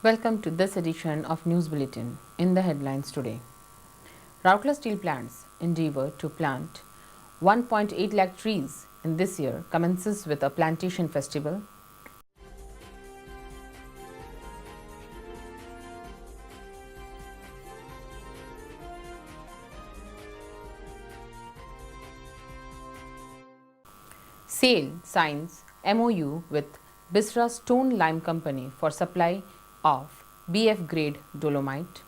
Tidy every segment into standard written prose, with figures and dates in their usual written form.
Welcome to this edition of News Bulletin. In the headlines today, Rourkela Steel Plant's endeavour to plant 1.8 lakh trees in this year commences with a plantation festival. SAIL signs MOU with Bisra Stone Lime Company for supply of BF grade dolomite.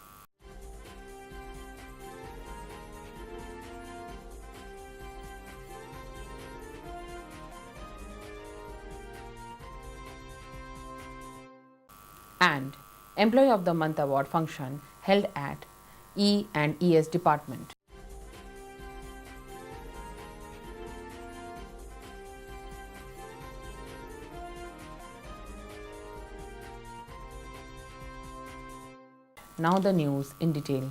And Employee of the Month award function held at E&ES department. Now the news in detail.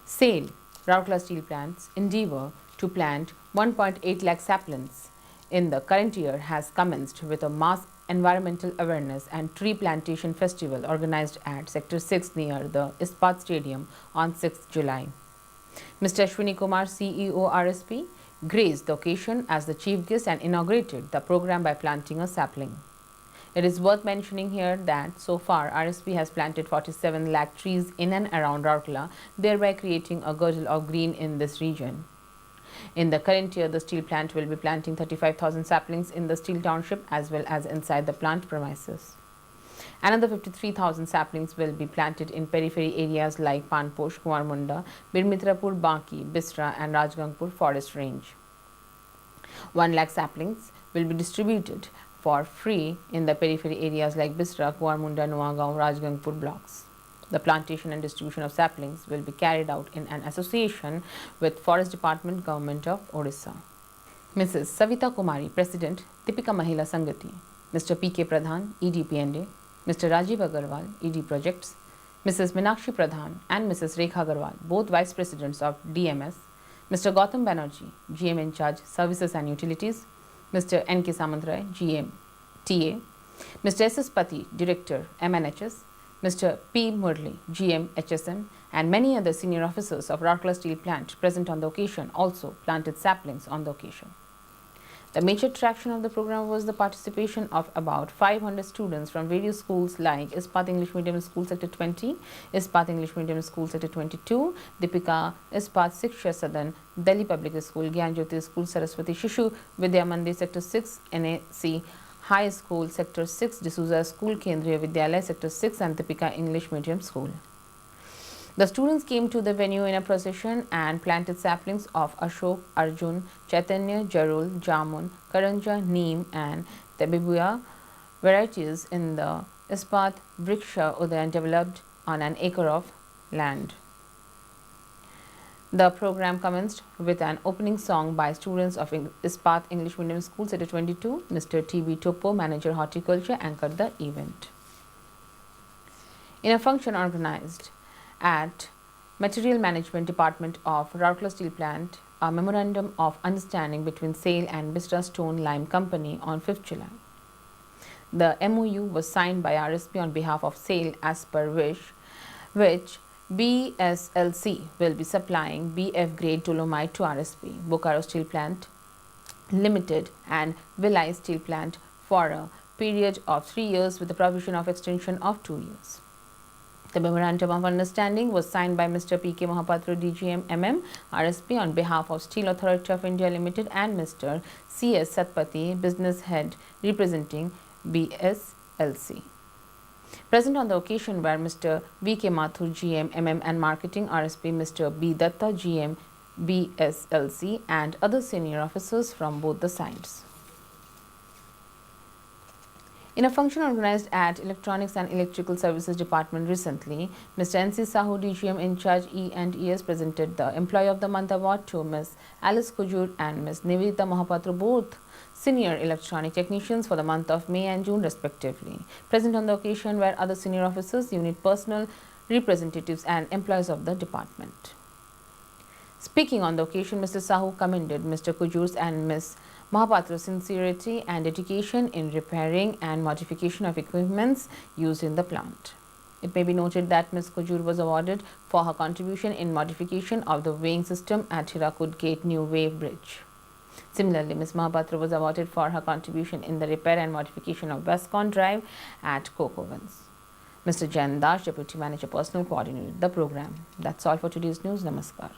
SAIL, Rourkela Steel Plant's endeavour to plant 1.8 lakh saplings in the current year has commenced with a mass environmental awareness and tree plantation festival organized at Sector 6 near the Ispat Stadium on 6th July. Mr. Ashwini Kumar, CEO RSP, graced the occasion as the chief guest and inaugurated the program by planting a sapling. It is worth mentioning here that so far RSP has planted 47 lakh trees in and around Rourkela, thereby creating a girdle of green in this region. In the current year, the steel plant will be planting 35,000 saplings in the steel township as well as inside the plant premises. Another 53,000 saplings will be planted in periphery areas like Panposh, Kumarmunda, Birmitrapur, Baki, Bisra and Rajgangpur forest range. 1 lakh saplings will be distributed for free in the periphery areas like Bisra, Kumarmunda, Nuagaon, Rajgangpur blocks. The plantation and distribution of saplings will be carried out in an association with Forest Department, Government of Odisha. Mrs. Savita Kumari, President, Deepika Mahila Sangati, Mr. P.K. Pradhan, ED P&A, Mr. Rajiv Agarwal, ED Projects, Mrs. Minakshi Pradhan and Mrs. Rekha Agarwal, both Vice Presidents of DMS, Mr. Gautam Banerjee, GM in charge, Services and Utilities, Mr. N.K. Samantray, GM, TA, Mr. S.S. Pati, Director, MNHS, Mr. P. Murli, GM, HSM, and many other senior officers of Rourkela Steel Plant present on the occasion also planted saplings on the occasion. The major attraction of the program was the participation of about 500 students from various schools like Ispat English Medium School Sector 20, Ispat English Medium School Sector 22, Deepika Ispat Shiksha Sadan, Delhi Public School, Gyan Jyoti School, Saraswati Shishu Vidya Mandir Sector 6, NAC High School Sector 6, D'Souza School, Kendriya Vidyalaya Sector 6 and Deepika English Medium School. The students came to the venue in a procession and planted saplings of Ashok, Arjun, Chaitanya, Jarul, Jamun, Karanja, Neem and Tebibuya varieties in the Ispat Vriksha Udayan developed on an acre of land. The program commenced with an opening song by students of Ispat English Medium School Sector 22. Mr. T.B. Topo, Manager Horticulture, anchored the event. In a function organized at Material Management Department of Rourkela Steel Plant, a memorandum of understanding between SAIL and Bisra Stone Lime Company on 5th July. The MOU was signed by RSP on behalf of SAIL as per which BSLC will be supplying BF grade dolomite to RSP, Bokaro Steel Plant Limited and Vilai Steel Plant for a period of 3 years with the provision of extension of 2 years. The memorandum of understanding was signed by Mr. P.K. Mohapatra, DGM MM, RSP on behalf of Steel Authority of India Limited and Mr. C.S. Satpathy, Business Head representing BSLC. Present on the occasion were Mr. V.K. Mathur, GM, MM and Marketing, RSP, Mr. B. Datta, GM, BSLC and other senior officers from both the sides. In a function organized at Electronics and Electrical Services Department recently, Mr. N.C. Sahu, DGM in charge E&ES, presented the Employee of the Month award to Ms. Alice Kujur and Ms. Nivedita Mohapatra, both senior electronic technicians for the month of May and June respectively. Present on the occasion were other senior officers, unit personnel, representatives and employees of the department. Speaking on the occasion, Mr. Sahu commended Mr. Kujurs and Ms. Mahapatra's sincerity and dedication in repairing and modification of equipments used in the plant. It may be noted that Ms. Kujur was awarded for her contribution in modification of the weighing system at Hirakud Gate New Wave Bridge. Similarly, Ms. Mahapatra was awarded for her contribution in the repair and modification of Westcon Drive at Coke Ovens. Mr. Jan Das, Deputy Manager Personal, coordinated the program. That's all for today's news. Namaskar.